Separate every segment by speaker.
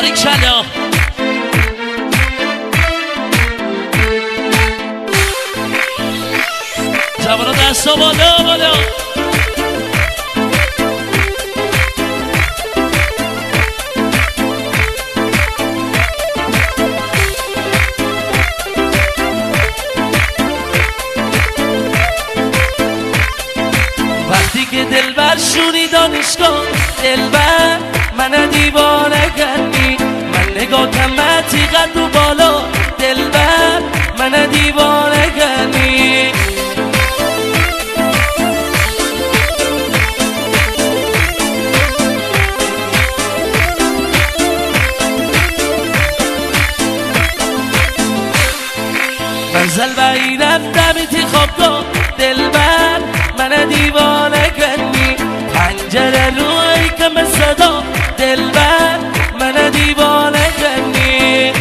Speaker 1: باریکلا جوانا دستا بالا بالا وقتی که دلبر شونی دانشگاه دلبر من دیوانه کنی من نگاه کمتی قد و بالا دلبر من دیوانه کنی منزل بایی رفتم ایتی خوابگاه دلبر من دیوانه کنی پنجره روی کم صدا دلبر من دیوانه کنی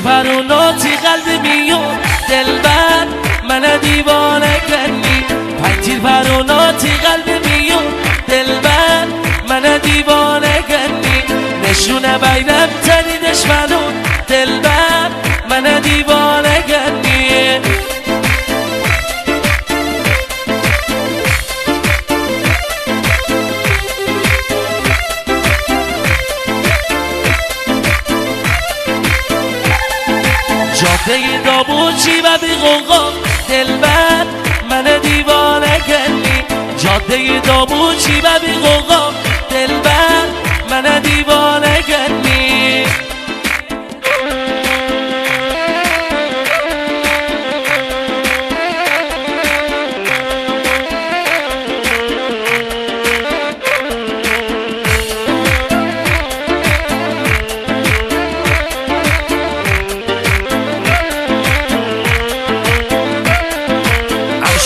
Speaker 1: پروناتی قلب میون دلبر من دیوانه کنی پنجیر پروناتی قلب میون دلبر من دیوانه کنی نشونه بینم تنی دشمنون دلبر من دیوانه کنی جاده دابوچی و بی غوغا دلبر من دیوانه کنی جاده دابوچی و بی غوغا دلبر من دیوانه کنی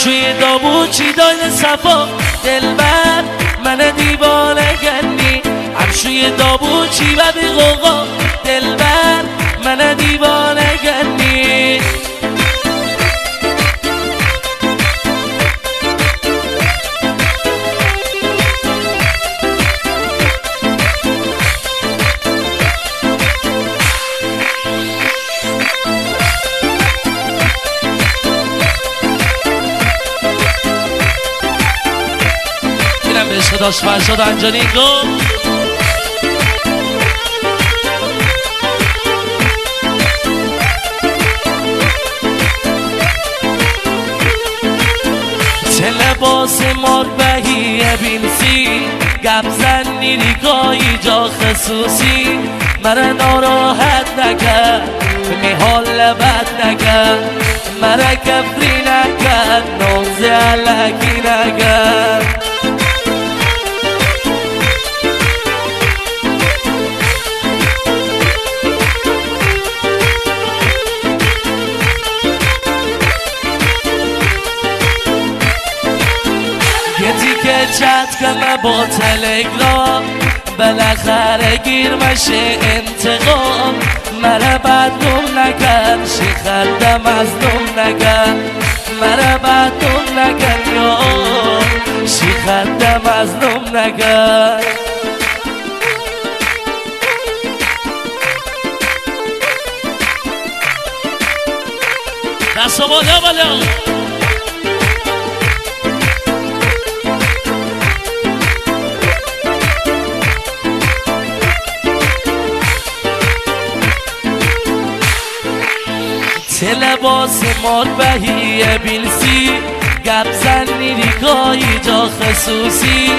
Speaker 1: شوی دابوچی داین صفا دلبر من دیوانه کنی همشوی دابوچی و بی غوغا دلبر من دیوانه کنی به عشق داشت فرشاد انجانی گفت چه لباس مار بهی بینسی گپ زنی ریگایی جا خصوصی مرا ناراحت نکرد میحال بد نکرد مرا کفری نکرد نوزه علکی نکرد چت کنم با تلگرام بالاخره گیر مشه انتقام مرا بدنم نکن شی خردم مظلوم نکن مرا بدنم نکن یا شی خردم مظلوم نکن دست بالا بالا چه لباس مال بهی بیلسی گپ زنی ریگایی جا خصوصی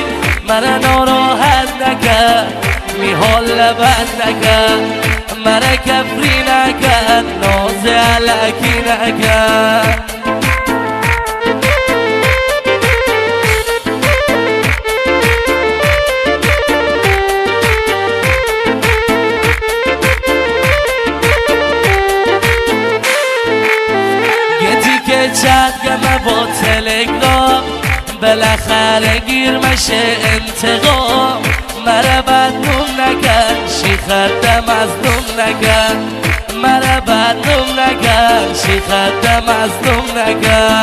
Speaker 1: مرا ناراحت نکرد میحال بد نکرد مرا کفری نکرد ناز علکی نکرد تلگرام بالاخره گیر مشه انتقام مرا بدنوم نکن شیخت مظلوم نکن مرا بدنوم نکن شیخت مظلوم نکن